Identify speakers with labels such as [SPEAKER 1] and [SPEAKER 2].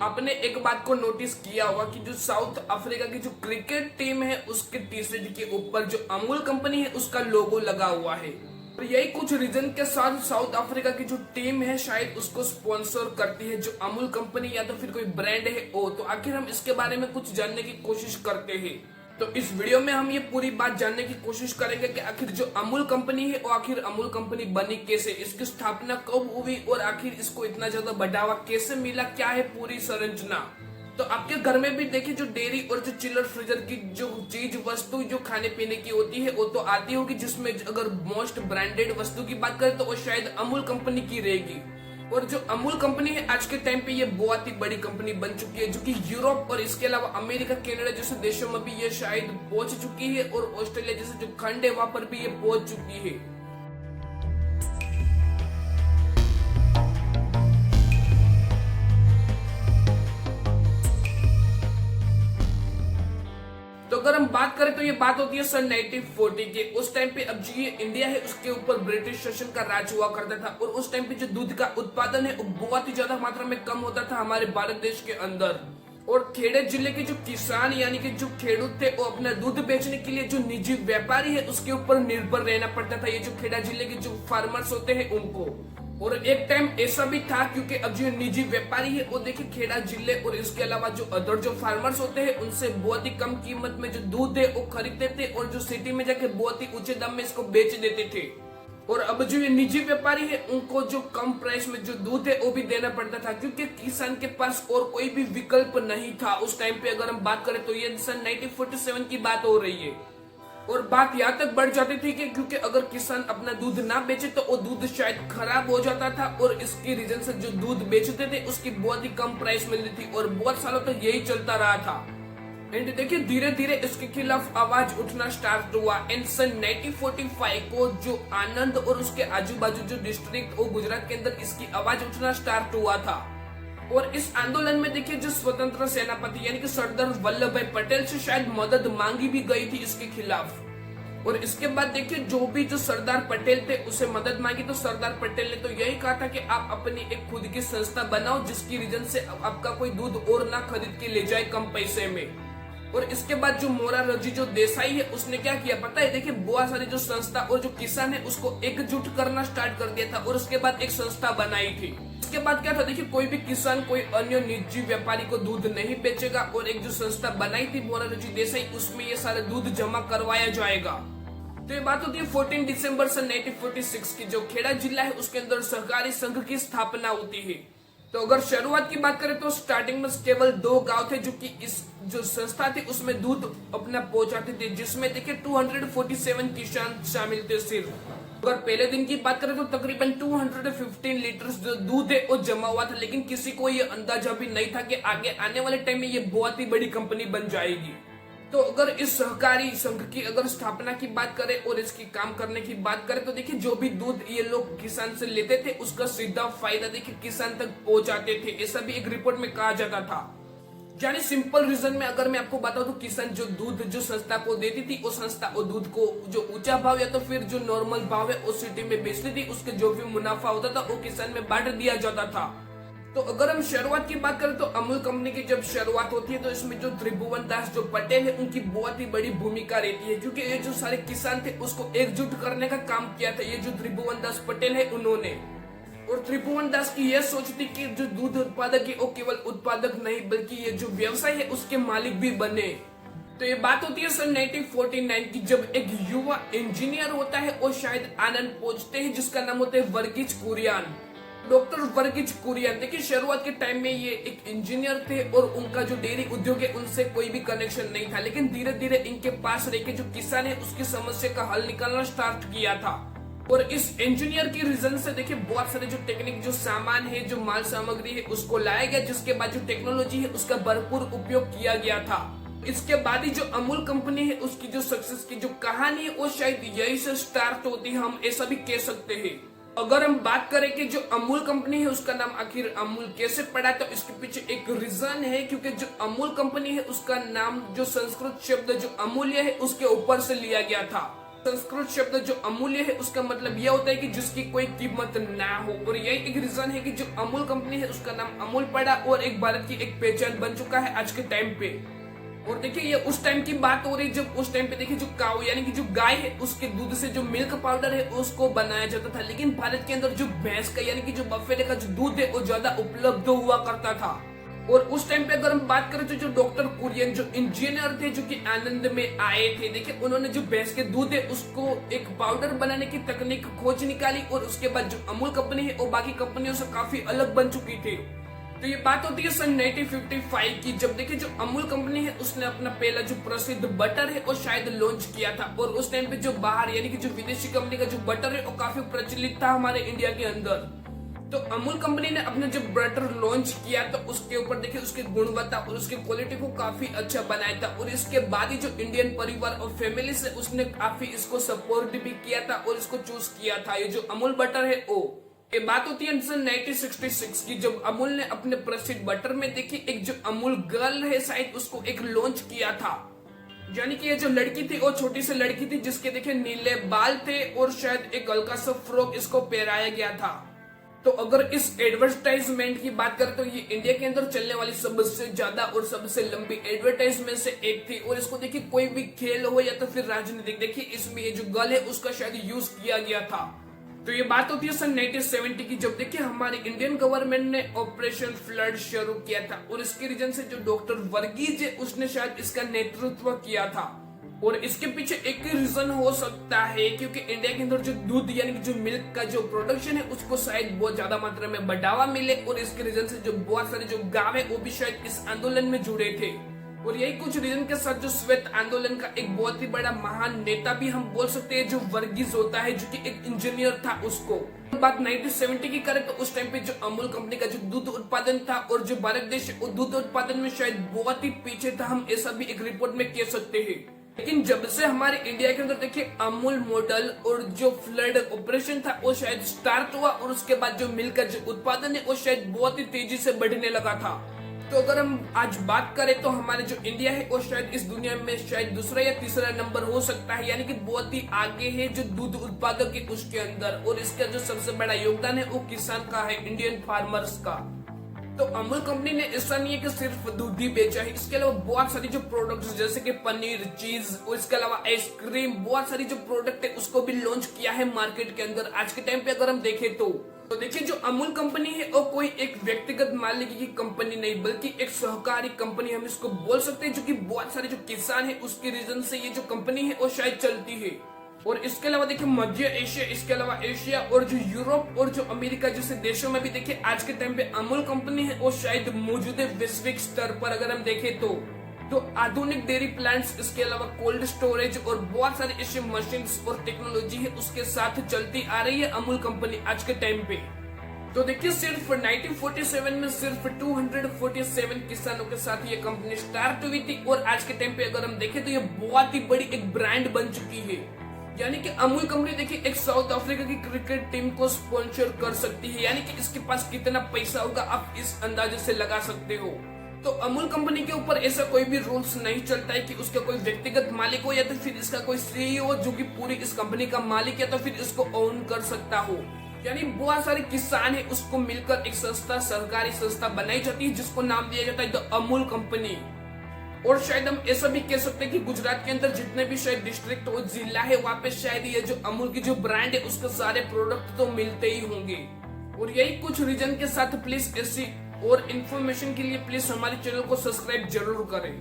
[SPEAKER 1] आपने एक बात को नोटिस किया होगा कि जो साउथ अफ्रीका की जो क्रिकेट टीम है उसके टी शर्ट के ऊपर जो अमूल कंपनी है उसका लोगो लगा हुआ है। और यही कुछ रीजन के साथ साउथ अफ्रीका की जो टीम है शायद उसको स्पॉन्सर करती है जो अमूल कंपनी या तो फिर कोई ब्रांड है वो। तो आखिर हम इसके बारे में कुछ जानने की कोशिश करते हैं। तो इस वीडियो में हम ये पूरी बात जानने की कोशिश करेंगे कि आखिर जो अमूल कंपनी है वो आखिर अमूल कंपनी बनी कैसे, इसकी स्थापना कब हुई और आखिर इसको इतना ज्यादा बढ़ावा कैसे मिला, क्या है पूरी संरचना। तो आपके घर में भी देखिए जो डेयरी और जो चिलर फ्रीजर की जो चीज वस्तु जो खाने पीने की होती है वो तो आती होगी, जिसमें अगर मोस्ट ब्रांडेड वस्तु की बात करें तो वो शायद अमूल कंपनी की रहेगी। और जो अमूल कंपनी है आज के टाइम पे ये बहुत ही बड़ी कंपनी बन चुकी है जो कि यूरोप और इसके अलावा अमेरिका, कनाडा जैसे देशों में भी ये शायद पहुंच चुकी है और ऑस्ट्रेलिया जैसे जो खंड है वहां पर भी ये पहुंच चुकी है। तो अगर हम बात करें तो ये बात होती है सन 1940 के। उस टाइम पे अब जो ये इंडिया है उसके ऊपर ब्रिटिश शासन का राज हुआ करता था और उस टाइम पे जो दूध का उत्पादन है वो बहुत ही ज्यादा मात्रा में कम होता था हमारे भारत देश के अंदर। और खेड़े जिले के जो किसान यानी कि जो खेडूत थे वो अपना दूध बेचने के लिए जो निजी व्यापारी है उसके ऊपर निर्भर रहना पड़ता था, ये जो खेड़ा जिले के जो फार्मर्स होते हैं उनको। और एक टाइम ऐसा भी था क्योंकि अब जो निजी व्यापारी है वो देखिए खेड़ा जिले और इसके अलावा जो अदर जो फार्मर्स होते हैं उनसे बहुत ही कम कीमत में जो दूध है वो खरीदते थे और जो सिटी में जाके बहुत ही ऊंचे दाम में इसको बेच देते थे। और अब जो ये निजी व्यापारी है उनको जो कम प्राइस में जो दूध है वो भी देना पड़ता था क्योंकि किसान के पास और कोई भी विकल्प नहीं था उस टाइम पे। अगर हम बात करें तो ये सन 1947 की बात हो रही है। और बात यहाँ तक बढ़ जाती थी कि क्योंकि अगर किसान अपना दूध ना बेचे तो वो दूध शायद खराब हो जाता था और इसके रीजन से जो दूध बेचते थे उसकी बहुत ही कम प्राइस मिलती थी और बहुत सालों तक यही चलता रहा था। एंड देखिए धीरे धीरे इसके खिलाफ आवाज उठना स्टार्ट हुआ। एंड सन 1945 को जो आनंद और उसके आजू बाजू जो डिस्ट्रिक्ट और गुजरात के अंदर इसकी आवाज उठना स्टार्ट हुआ था। और इस आंदोलन में देखिए जो स्वतंत्र सेनापति यानी कि सरदार वल्लभ भाई पटेल से शायद मदद मांगी भी गई थी इसके खिलाफ। और इसके बाद देखिए जो सरदार पटेल थे उसे मदद मांगी तो सरदार पटेल ने तो यही कहा था कि आप अपनी एक खुद की संस्था बनाओ जिसकी रीजन से आपका कोई दूध और ना खरीद के ले जाए कम पैसे में। और इसके बाद जो मोरारजी जो देसाई है उसने क्या किया पता है, देखिए बहुत सारी जो संस्था और जो किसान है उसको एकजुट करना स्टार्ट कर दिया था और उसके बाद एक संस्था बनाई थी। इसके बाद क्या था देखिए कोई भी किसान कोई अन्य निजी व्यापारी को दूध नहीं बेचेगा और एक जो संस्था बनाई थी मोरारजी देसाई उसमें ये सारे दूध जमा करवाया जाएगा। तो ये बात होती है 14 दिसंबर सन 1946 की। जो खेड़ा जिला है उसके अंदर सहकारी संघ की स्थापना होती है। तो अगर शुरुआत की बात करें तो स्टार्टिंग में केवल 2 गांव थे जो कि इस जो संस्था थी उसमें दूध अपना पहुंचाते थे, जिसमें देखिए 247 किसान शामिल थे सिर्फ। अगर पहले दिन की बात करें तो तकरीबन 215 लीटर जो दूध है वो जमा हुआ था, लेकिन किसी को ये अंदाजा भी नहीं था कि आगे आने वाले टाइम में ये बहुत ही बड़ी कंपनी बन जाएगी। तो अगर इस सहकारी संघ की अगर स्थापना की बात करें और इसकी काम करने की बात करें तो देखिए जो भी दूध ये लोग किसान से लेते थे उसका सीधा फायदा देखिए किसान तक पहुंचाते थे, ऐसा भी एक रिपोर्ट में कहा जाता था। यानी सिंपल रीजन में अगर मैं आपको बताऊं तो किसान जो दूध जो संस्था को देती थी वो संस्था वो दूध को जो ऊंचा भाव या तो फिर जो नॉर्मल भाव है उस सिटी में बेचती थी, उसके जो भी मुनाफा होता था वो किसान में बांट दिया जाता था। तो अगर हम शुरुआत की बात करें तो अमूल कंपनी की जब शुरुआत होती है तो इसमें जो त्रिभुवन दास जो पटेल है उनकी बहुत ही बड़ी भूमिका रहती है क्योंकि ये जो सारे किसान थे उसको एकजुट करने का काम किया था ये जो त्रिभुवन दास पटेल है उन्होंने। और त्रिभुवन दास की यह सोच थी कि जो दूध उत्पादक है वो केवल उत्पादक नहीं बल्कि ये जो व्यवसाय है उसके मालिक भी बने। तो ये बात होती है सन 1949 की जब एक युवा इंजीनियर होता है और शायद आनंद पहुंचते हैं जिसका नाम होता है वर्गीज कुरियन। डॉक्टर वर्गीज कुरियन देखिए शुरुआत के टाइम में ये एक इंजीनियर थे और उनका जो डेयरी उद्योग है उनसे कोई भी कनेक्शन नहीं था, लेकिन धीरे धीरे इनके पास रह के जो किसान है उसकी समस्या का हल निकालना स्टार्ट किया था। और इस इंजीनियर की रीजन से देखिए बहुत सारे जो टेक्निक जो सामान है जो माल सामग्री है उसको लाया गया, जिसके बाद जो टेक्नोलॉजी है उसका भरपूर उपयोग किया गया था। इसके बाद ही जो अमूल कंपनी है उसकी जो सक्सेस की जो कहानी है वो शायद यही से स्टार्ट होती है, हम ऐसा भी कह सकते हैं। अगर हम बात करें कि जो अमूल कंपनी है उसका नाम आखिर अमूल कैसे पड़ा तो इसके पीछे एक रीजन है क्योंकि जो अमूल कंपनी है उसका नाम जो संस्कृत शब्द जो अमूल्य है उसके ऊपर से लिया गया था। संस्कृत शब्द जो अमूल्य है उसका मतलब यह होता है कि जिसकी कोई कीमत ना हो, और यही एक रीजन है कि जो अमूल कंपनी है उसका नाम अमूल पड़ा और एक भारत की एक पहचान बन चुका है आज के टाइम पे। और देखिए ये उस टाइम की बात हो रही है जब उस टाइम पे देखिए जो काऊ यानी कि जो गाय है उसके दूध से जो मिल्क पाउडर है उसको बनाया जाता था, लेकिन भारत के अंदर जो भैंस का यानी कि जो बफेले का जो दूध है वो ज्यादा उपलब्ध हुआ करता था। और उस टाइम पे अगर हम बात करें तो जो डॉक्टर कुरियन जो इंजीनियर थे जो कि आनंद में आए थे, देखिए उन्होंने जो भैंस के दूध है उसको एक पाउडर बनाने की तकनीक खोज निकाली, और उसके बाद जो अमूल कंपनी है वो बाकी कंपनियों से काफी अलग बन चुकी थी। तो ये बात होती है सन 1955 की, जब देखिए जो अमूल कंपनी है उसने अपना पहला जो प्रसिद्ध बटर है वो शायद लॉन्च किया था। और उस टाइम पे जो बाहर यानी कि जो विदेशी कंपनी का जो बटर है वो काफी प्रचलित था हमारे इंडिया के अंदर। तो अमूल कंपनी ने अपने जब बटर लॉन्च किया तो उसके ऊपर देखिए उसकी गुणवत्ता और उसकी क्वालिटी को काफी अच्छा बनाया था, और इसके बाद ही जो इंडियन परिवार और फैमिली से उसने काफी इसको सपोर्ट भी किया था और इसको चूज किया था। ये जो अमूल बटर है वो ये बात होती है सन 1966 की, जब अमूल ने अपने प्रसिद्ध बटर में देखी एक जो अमूल गर्ल है शायद उसको एक लॉन्च किया था। यानी कि ये जो लड़की थी वो छोटी सी लड़की थी जिसके देखिए नीले बाल थे और शायद एक हल्का सा फ्रॉक इसको पहनाया गया था। तो अगर इस एडवर्टाइजमेंट की बात करें तो ये इंडिया के अंदर चलने वाली सबसे ज्यादा और सबसे लंबी एडवर्टाइजमेंट से एक थी। और इसको देखिए कोई भी खेल हो या तो फिर राजनीतिक, देखिए इसमें ये जो गर्ल है उसका शायद यूज किया गया था। तो ये बात होती है सन 1970 की, जब देखिए हमारी इंडियन गवर्नमेंट ने ऑपरेशन फ्लड शुरू किया था, और इसके रीजन से जो डॉक्टर वर्गीज है उसने शायद इसका नेतृत्व किया था। और इसके पीछे एक ही रीजन हो सकता है क्योंकि इंडिया के अंदर जो दूध यानी कि जो मिल्क का जो प्रोडक्शन है उसको शायद बहुत ज्यादा मात्रा में बढ़ावा मिले, और इसके रीजन से जो बहुत सारे जो गांव है वो भी शायद इस आंदोलन में जुड़े थे। और यही कुछ रीजन के साथ जो श्वेत आंदोलन का एक बहुत ही बड़ा महान नेता भी हम बोल सकते हैं जो वर्गीज होता है, जो कि एक इंजीनियर था उसको। बात 1970 की करें तो उस टाइम पे जो अमूल कंपनी का जो दूध उत्पादन था और जो भारत देश है वो दूध उत्पादन में शायद बहुत ही पीछे था, हम ऐसा भी एक रिपोर्ट में कह सकते हैं। लेकिन जब से हमारे इंडिया के अंदर देखिए अमूल मॉडल और जो फ्लड ऑपरेशन था वो शायद स्टार्ट हुआ, और उसके बाद जो मिल्क का जो उत्पादन है वो शायद बहुत ही तेजी से बढ़ने लगा था। तो अगर हम आज बात करें तो हमारे जो इंडिया है वो शायद इस दुनिया में शायद दूसरा या तीसरा नंबर हो सकता है, यानी कि बहुत ही आगे है जो दूध उत्पादक है उसके अंदर। और इसका जो सबसे बड़ा योगदान है वो किसान का है, इंडियन फार्मर्स का। तो अमूल कंपनी ने ऐसा नहीं है कि सिर्फ दूध ही बेचा है, इसके अलावा बहुत सारी जो प्रोडक्ट्स जैसे कि पनीर, चीज और इसके अलावा आइसक्रीम, बहुत सारी जो प्रोडक्ट है उसको भी लॉन्च किया है मार्केट के अंदर। आज के टाइम पे अगर हम देखें तो देखिए जो अमूल कंपनी है वो कोई एक व्यक्तिगत मालिक की कंपनी नहीं बल्कि एक सहकारी कंपनी हम इसको बोल सकते हैं, जो कि बहुत सारे जो किसान है उसके रीजन से ये जो कंपनी है वो शायद चलती है। और इसके अलावा देखिए मध्य एशिया, इसके अलावा एशिया और जो यूरोप और जो अमेरिका जैसे देशों में भी देखिए आज के टाइम पे अमूल कंपनी है वो शायद मौजूद है वैश्विक स्तर पर। अगर हम देखें तो आधुनिक डेयरी प्लांट्स, इसके अलावा कोल्ड स्टोरेज और बहुत सारी ऐसी मशीन्स और टेक्नोलॉजी है उसके साथ चलती आ रही है अमूल कंपनी आज के टाइम पे। तो देखिए सिर्फ 1947 में सिर्फ 247 किसानों के साथ ये कंपनी स्टार्ट हुई थी, और आज के टाइम पे अगर हम देखें तो ये बहुत ही बड़ी एक ब्रांड बन चुकी है। यानी कि अमूल कंपनी देखिए एक साउथ अफ्रीका की क्रिकेट टीम को स्पॉन्सर कर सकती है, यानी कि इसके पास कितना पैसा होगा आप इस अंदाजे से लगा सकते हो। तो अमूल कंपनी के ऊपर ऐसा कोई भी रूल्स नहीं चलता है कि उसका कोई व्यक्तिगत मालिक हो या तो फिर इसका कोई सीईओ जो कि पूरी इस कंपनी का मालिक या तो फिर इसको ओन कर सकता हो। यानी बहुत सारे किसान है उसको मिलकर एक संस्था, सरकारी संस्था बनाई जाती है जिसको नाम दिया जाता है द अमूल कंपनी। और शायद हम ऐसा भी कह सकते हैं कि गुजरात के अंदर जितने भी शायद डिस्ट्रिक्ट और जिला है वहाँ पे शायद ये जो अमूल की जो ब्रांड है उसके सारे प्रोडक्ट तो मिलते ही होंगे। और यही कुछ रीजन के साथ प्लीज ऐसी और इन्फॉर्मेशन के लिए प्लीज हमारे चैनल को सब्सक्राइब जरूर करें।